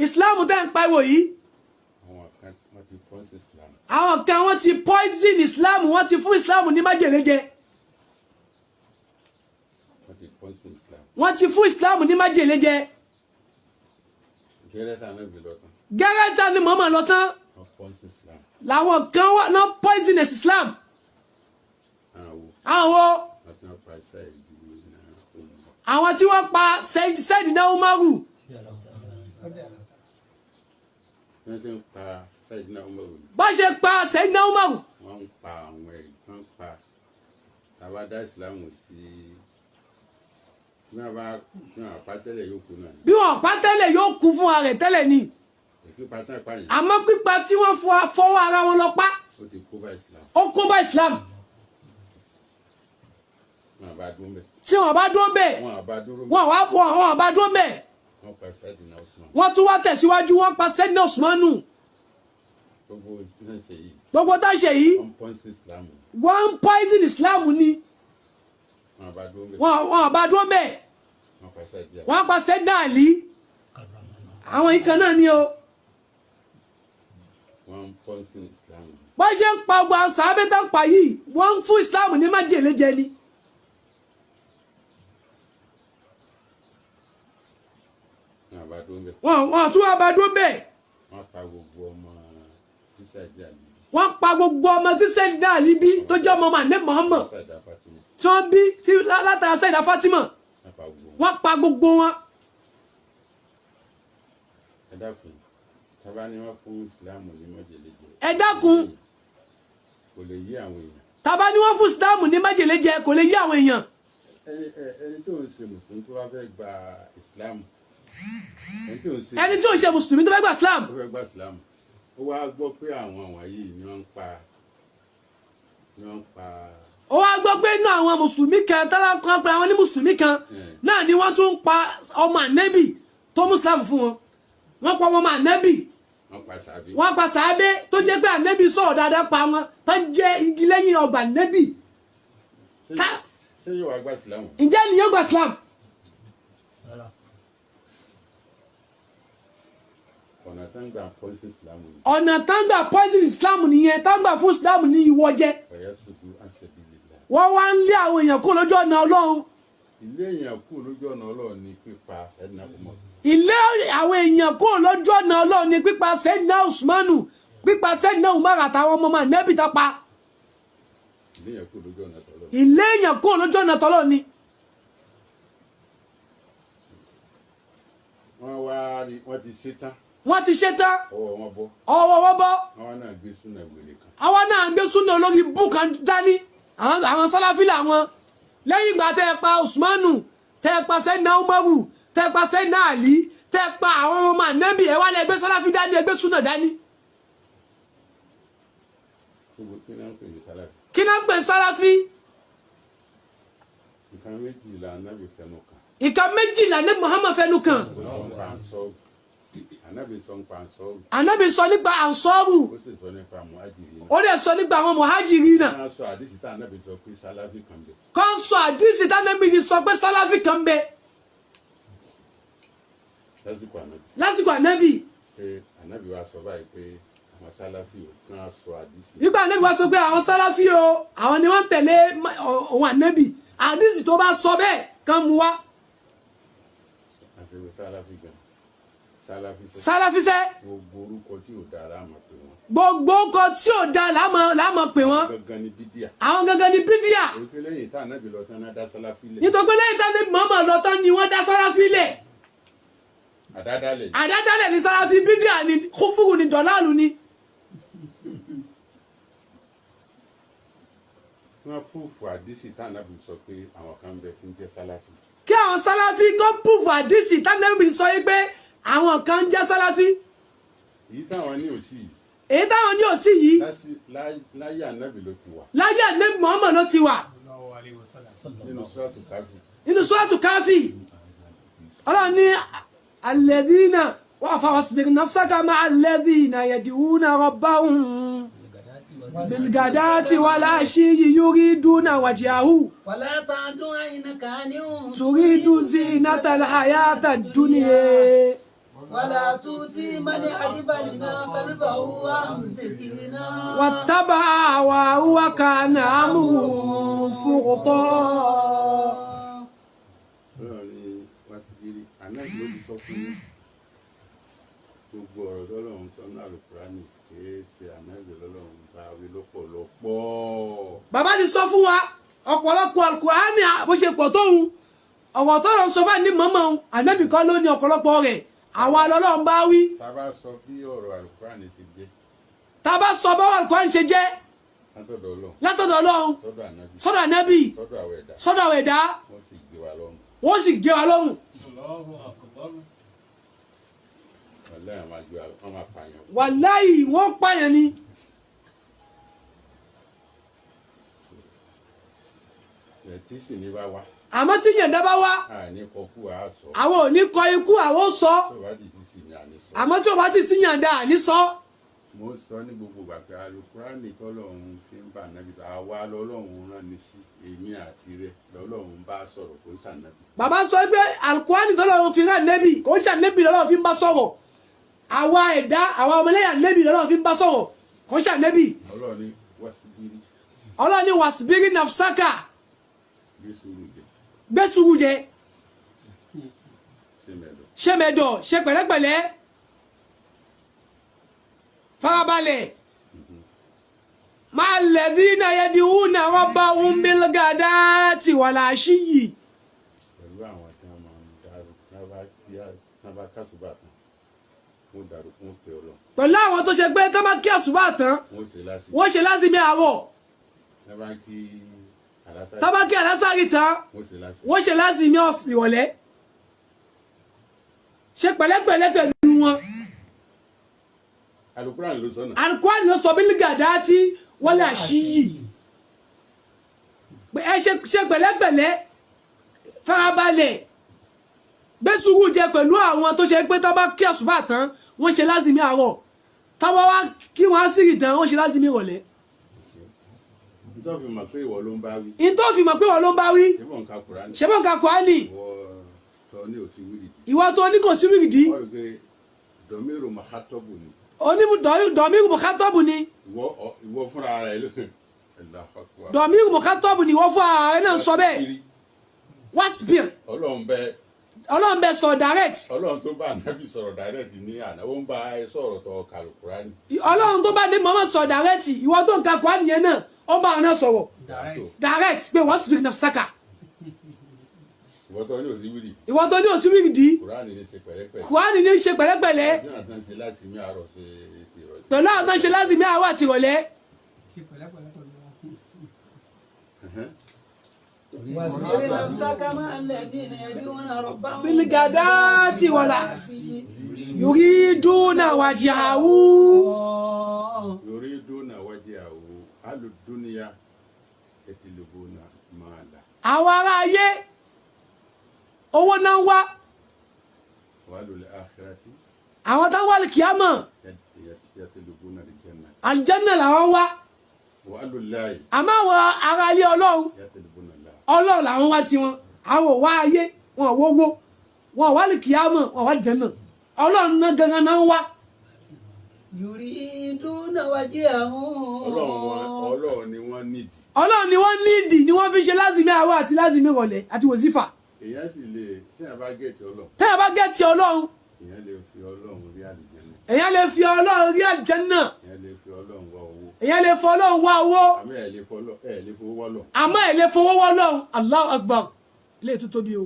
Islam tẹ́ ń pariwo yìí àwọn kan wọ́n ti poison Islam wọ́n ti fún Islam ní májèlé jẹ wọ́n ti fún Islam ní májèlé jẹ gẹ́rẹ́ta ni mọ́mọ́ lọ tán làwọn kan wọ́n náà poisonous Islam àwọn tí wọ́n pa Sayyidina Umaru bá ṣe pa Sayyidina Umaru wọ́n pa àwọn ẹ̀rí wọ́n pa tàbádá ìsìlámù sí bí wọ́n pa tẹ́lẹ̀ yóò kú náà bí wọ́n pa tẹ́lẹ̀ yóò kú fún ara rẹ̀ tẹ́lẹ̀ ni àmọ́ pípa tí wọ́n fọwọ́ ara wọn lọ pa ó kó bá Islam tí wọ́n bá dúró bẹ́ẹ̀ wọ́n bá dúró bẹ́ẹ̀ wọ́n tún wá tẹ̀síwájú wọ́n pa Sayyidina Usmanu gbogbo tá ṣe yìí wọ́n poison Islam ni wọ́n bá dúró bẹ́ẹ̀ wọ́n pa Sayyidina Ali àwọn ìkan náà ni o wọ́n ṣe ń pa ọgbà sàábẹ́ tá ń pa yìí wọ́n ń fún Islam ní májèlé jẹ ni wọ́n tún wá bá dúró bẹ́ẹ̀ wọ́n pa gbogbo ọmọ tí Sayyidina Ali bí tó jẹ́ ọmọ Ànábì Muhammad tí wọ́n bí tí látara Sayyida Fatima wọ́n pa gbogbo wọn. ẹ dákun sábà ní wọ́n fún Islam ní májèlé jẹ. ẹ dákun kò lè yí àwọn èèyàn. tàbá ní wọ́n fún Islam ní májèlé jẹ kò lè yí àwọn èèyàn. ẹni tó ń ṣe mùsùlùmí tó bá fẹ́ gba Islam ẹni tí ò ń ṣe mùsùlùmí tó fẹ́ gba Islam ó wá gbọ́ pé àwọn wọ̀nyí ni wọ́n ń pa ó wá gbọ́ pé inú àwọn mùsùlùmí kan tọ́lá kan pé àwọn ní mùsùlùmí kan náà ni wọ́n tún ń pa ọmọ Ànábì tó mú Islam fún wọn wọ́n pa ọmọ Ànábì wọ́n pa sàábé tó jẹ́ pé Ànábì sọ̀rọ̀ dáadáa pa wọn tó jẹ́ igi lẹ́yìn ọgbà Ànábì. ṣé yóò wá gba Islam. ǹjẹ́ ni yóò gba Islam. ọ̀nà tán gbà poison Islam ni. ọ̀nà tán gbà poison Islam nìyẹn tán gbà fún Islam ní ìwọ jẹ. wọ́n wá ń lé àwọn èèyàn kúrò lójú ọ̀nà Ọlọ́run. ilé èèyàn kúrò lójú ọ̀nà Ọlọ́run ni pípa Sayyidina Umar. ilé àwọn èèyàn kúrò lójú ọ̀nà Ọlọ́run ni pípa Sayyidina Usmanu pípa Sayyidina Umar àtàwọn ọmọ Ànábì tá pa. ilé èèyàn kúrò lójú ọ̀nà tọ́lọ́. ilé èèyàn kúrò lójú ọ̀nà tọ́lọ́ ni. wọ́n ti ṣe tán. wọ́n ti ṣe tán. ọwọ́ wọn bọ́. àwọn náà gbé súnà wèrè kan. àwọn náà gbé súnà olórí bú kan dání àwọn sálàfí làwọn lẹ́yìn ìgbà tẹ́ ẹ pa Usmanu tẹ́ ẹ pa Sayyidina Umaru tẹ́ ẹ pa Sayyidina Ali tẹ́ ẹ pa àwọn ọmọ Ànábì ẹ wá lẹ gbé sálàfí dání ẹ gbé súnà dání. kí náà ń pè sálàfí. nǹkan méjìlá Ànábì fẹnu kàn. nǹkan méjìlá ní Muhammad fẹnu kàn. Ànábì sọ nípa Ansọ́rù. ó dẹ̀ sọ nípa àwọn Muhajirina. kàn sọ àdìsí tá Ànábì sọ pé sálàfí kan bẹ. kàn sọ àdìsí tá Ànábì sọ pé sálàfí kan bẹ. lásìkò Ànábì. Ànábì wa sọ báyìí pé àwọn sálàfí ò kàn sọ àdìsí. nígbà Ànábì wa sọ pé àwọn sálàfí o àwọn ni wọ́n tẹ̀lé òun Ànábì àdìsí tó bá sọ bẹ́ẹ̀ kàn mú wá. àti sálàfí gan. sálàfí sẹ́. gbogbo orúkọ tí ò dáa láàmú pé wọn. gbogbo orúkọ tí ò dáa láàmú pé wọn. gangan ni bídíà. àwọn gangan ni bídíà. nítorí lẹ́yìn tá Ànábì lọ tán náà dá sálàfí lẹ̀. nítorí lẹ́yìn tá Ànábì Muhammad lọ tán ni wọ́n dá sálàfí lẹ̀. àdádálẹ̀ ni sálàfí bídíà ni kúfúrú ni dọ̀láàlù ni. wọ́n púùfù àdìsí tá Ànábì sọ pé àwọn kan bẹ kí n jẹ́ sálàfí. kí àwọn sálàfí kó púùfù àdìsí tá Ànábì sọ yìí pé àwọn kan ń jẹ́ sálàfí. èyí táwọn ní òsì yìí. èyí táwọn ní òsì yìí. láyé Ànábì ló ti wà. láyé Ànábì Muhammad ló ti wà. nínú Suratu Káfí. nínú Suratu Káfí. Ọlọ́run ní alladhina wasbir nafsaka ma'a alladhina yad'una rabbahum bilghadati wal ashiyyi yuriduna wajhahu. wala ta'du 'aynaka 'anhum turidu zinatal hayatad dunya. ولا tuuti mani adibalina kalibahu andikirina. واتبع هواه وكان أمره فرطا. Ọlọ́run ní wàsíbírì ànábì ló ti sọ fún yín gbogbo ọ̀rọ̀ tọ́lọ́run sọ ní àlùkùránì kìí ṣe ànábì lọ́lọ́run bá wí lọ́pọ̀lọpọ̀. bàbá ti sọ fún wa ọ̀pọ̀lọpọ̀ Al-Qur'ani bó ṣe pọ̀ tóun ọ̀rọ̀ tó lọ sọ fún ní mọ́mọ́ ànábì kan ló ní ọ̀pọ̀lọpọ̀ rẹ̀ àwa lọ́lọ́run bá wí. tá a bá sọ bí ọ̀rọ̀ àlùkùránì ṣe jẹ́ tá a bá sọ báwo Al-Qur'ani ṣe jẹ́ látọ̀dọ̀ Ọlọ́run látọ̀dọ̀ Ọlọ́run sọ́dọ̀ ànábì sọ́dọ̀ ànábì sọ́dọ̀ àwọn ẹ̀dá sọ́dọ̀ àwọn ẹ̀dá wọ́n sì gbé wa lọ́rùn. wọ́n sì gé wa lọ́rùn. ọ̀lẹ́ àwọn àjọ àwọn apààyàn. wàláyì wọ́n pààyàn ni. ẹ̀ tí sì ní bá wá àmọ́ tí yẹn dábàá wá àní kọkú àá sọ àwọn ò ní kọ ikú àwọn ò sọ tó bá ti sì ní àní sọ. àmọ́ tí o bá ti sí yàn dáa ní sọ. mo sọ ní gbogbo ìgbà pé àlùkùránì tọ́lọ́run fi ń bá ànábì tó àwa lọ́lọ́run rán ni sí èmi àti rẹ̀ lọ́lọ́run bá sọ̀rọ̀ kó sànábì. bàbá sọ pé Al-Qur'ani tọ́lọ́run fi rán nẹ́bì kò ń ṣànẹ́bì lọ́lọ́run fi ń bá sọ̀rọ̀ àwa ẹ̀dá àwa ọmọlẹ́yà nẹ́bì lọ́lọ́run fi ń bá sọ̀rọ̀ kò ń ṣànẹ́bì. Ọlọ́run ní wàsíbírì Ọlọ́run ní wasbiri nafsaka gbé sùúrù jẹ gbé sùúrù jẹ ṣe mẹ́lọ. ṣe mẹ́dọ̀ ṣe pẹ̀lẹ́pẹ̀lẹ́ farabalẹ̀ máa ladhina yad'una rabbahum bil ghadati wal ashiyyi. pẹ̀lú àwọn tí wọ́n máa ń darú náà kásùbà tán wọ́n darú fún pé Ọlọ́run pẹ̀lú àwọn tó ṣe pé tó bá kí àsùbá tán wọ́n ṣe lásìkò wọ́n ṣe lázìmí àárọ̀ náà bá kí àlásàrì tó bá kí àlásàrì tán wọ́n ṣe lásìkò. wọ́n ṣe lázìmí ìrọ̀lẹ́ ṣe pẹ̀lẹ́pẹ̀lẹ́ pẹ̀lú wọn. àlùkùránì ló sọnà. Al-Qur'ani ló sọ bil ghadati wal ashiyyi ẹ ṣe pẹ̀lẹ́pẹ̀lẹ́ farabalẹ̀ gbé sùúrù jẹ pẹ̀lú àwọn tó ṣe pé tó bá kí àsùbá tán wọ́n ṣe lázìmí àárọ̀ táwọn wá kí wọ́n á sírì tán wọ́n ṣe lázìmí ìrọ̀lẹ́. nítorí fi mọ̀ pé ìwọ ló ń bá wí. in tó fi mọ̀ pé wọ́n ló ń bá wí ṣé bọ̀ ń ka Kùránì. ṣe bọ́ nǹkan Kùránì ìwọ tọ́ ní òsì wíìlì. ìwọ tó ní kò sí wíìdì wọ́n rí i pé dọ̀míìrò màkátọ́bù ni. dọ̀míìrù mọ̀kátọ́bù ni ìwọ fúnra rẹ̀ ló dọ̀míìrù mọ̀kátọ́bù ni wọ́n fún ààrẹ náà sọ bẹ́ẹ̀ wasbir Ọlọ́run bẹ sọ direct Ọlọ́run tó bá ànábì sọ̀rọ̀ direct ní àná ó ń bá ẹ sọ̀rọ̀ tó kàlùkùránì. Ọlọ́run tó bá dé mọ́mọ́ sọ direct ìwọ tó ń ka Kùránì yẹn náà ó bá àwọn náà sọ̀rọ̀ direct pé wasbir nafsaka ìwọ tó ní òsì wíìlì. ìwọ tó ní òsì wíìdì Kùránì ní ṣe pẹ̀lẹ́pẹ̀lẹ́. Kùránì ní ṣe pẹ̀lẹ́pẹ̀lẹ́ ọjọ́ àtàn ṣe láti mí àárọ̀ ṣe ti ìrọ̀lẹ́. pẹ̀lú àwọn tó ń ṣe lázìmí àárọ̀ àti ìrọ̀lẹ́. واصبر نفسك مع الذين يدعون ربهم bil ghadati wal ashiyyi yuriduna wajhahu. yuriduna wajhahu alùdúnìyà yatlubuna mala. àwọn ará ayé owó náà ń wá walul akhirati àwọn táwọn wà kíámọ̀ yatlubuna aljanna. àlùjánnà làwọn wá walullahi àmọ́ àwọn ará ayé Ọlọ́run yatlubuna Allah. Ọlọ́run làwọn wá tiwọn àwọn ò wá ayé wọn ò wówó wọn ò wá kíámọ̀ wọn ò wá àlùjánnà Ọlọ́run náà gangan náà ń wá. يريدون وجهه Ọlọ́run ni wọ́n nídìí. Ọlọ́run ni wọ́n nídìí ni wọ́n fi ṣe lázìmí àárọ̀ àti lázìmí ìrọ̀lẹ́ àti wòsífà. èèyàn sì lè tí a bá gẹ̀ẹ́tì Ọlọ́run tẹ́ ẹ bá gẹ̀ẹ́tì Ọlọ́run èèyàn lè fi Ọlọ́run rí àlùjánnà. èèyàn lè fi Ọlọ́run rí àlùjánnà èèyàn lè fi Ọlọ́run wá owó. èèyàn lè fọ Ọlọ́run wá owó àmọ́ ẹ̀ lè fowó wá lọ. àmọ́ ẹ̀ lè fowó wọ́ Ọlọ́run Allahu Akbar ilé ètò tóbi o.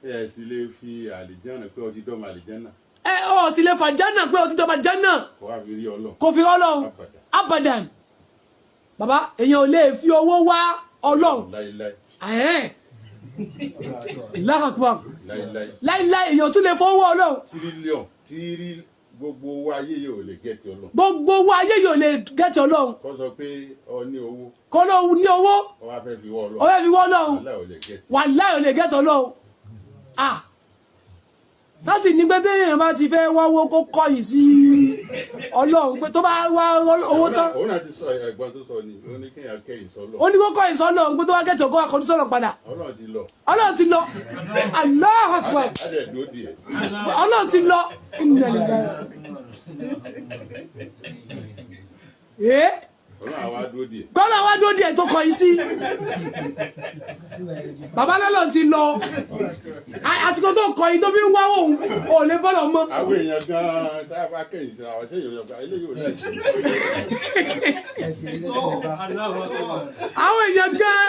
ẹ̀ sì lè fi àlùjánnà pé ọtí dọ́mọ àlùjánnà ẹ ọ sì lè fà jánà pé o ti dọ̀bà jánà kó wá fi rí Ọlọ́run. kò fi Ọlọ́run abadan bàbá èèyàn ò lè fi owó wá Ọlọ́run láíláí ẹ̀hẹ́n Allahu Akbar láíláí. láíláí èèyàn tún lè fowó wá Ọlọ́run tírí gbogbo owó ayé yóò lè gẹ̀ẹ́tì Ọlọ́run. gbogbo owó ayé yóò lè gẹ́tì Ọlọ́run kó sọ pé ọ ní owó kó ló ní owó ọ wá fẹ́ fi wọ́ ó Ọlọ́run. fẹ́ fi wọ́ Ọlọ́run aláì ò lè gẹ̀ẹ́tì. wàláhì ò lè gẹ́tì Ọlọ́run láti ní pé téèyàn bá ti fẹ́ wáwó kó kọ̀yìn sí ọlọ́run pé tó bá wá owó tán òun náà ti sọ ẹ̀gbọ́n tó sọ ni ó ní kéèyàn kẹ́yìn sọ́lọ̀. ó ní kó kọ̀yìn sọ́lọ́run pé tó wá kẹ́tọ̀ kó wá kọjú sọ́lọ́run padà ọlọ́run ti lọ. ọlọ́run ti lọ Allahu Akbar adẹ̀ dúró di ẹ̀. ọlọ́run ti lọ ọlọ́run àwa dúró di ẹ̀. gbọ́dọ̀ wá dúró díẹ̀ tó kọ̀yìn sí bàbá lọ́lọ́run ti lọ àsìkò tó kọ̀yìn tó fi ń wáwó òun ò lè bọ́lọ̀ mọ́. àwọn èèyàn gan-an tá a bá kẹ́yìn sí àwọn ṣé èèyàn gba eléyìí ò lẹ́sìn. àwọn èèyàn gan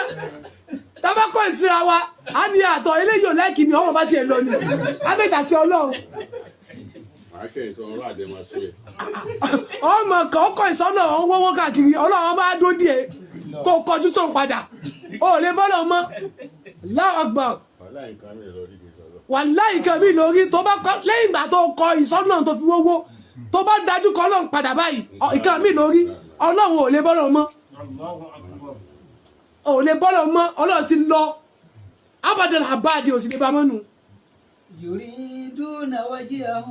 tabakọ ìsira wa a ní àtọ eléyìí ò lẹ́kì mi ọmọ bá tiẹ̀ lọ ni abẹ́ta sí ọlọ́run màá kẹ́yìn sọ ọlọ́run àdé máa sọ ẹ̀. ọmọ kan ọkọ ìsọ́nà ọwọ́wọ́ káàkiri ọlọ́run bá dó díẹ̀ kó kọjú tó ń padà ó lè bọ́lọ̀ mọ́ Allahu Akbar wàhálà nǹkan mi lọ rí mi sọ̀rọ̀. wàláhì kan mi lórí tó bá kọ lẹ́yìn ìgbà tó kọ ìsọ́nà tó fi wọ́wọ́ tó bá dájú kọ ọlọ́run padà báyìí ìkan mi lórí ọlọ́run ò lè bọ́lọ̀ mọ́ ò lè bọ́lọ̀ mọ́ ọlọ́run ti lọ abadan abadi ò sì lè bá mọ́nu. يريدون وجهه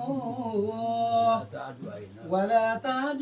ولا تعد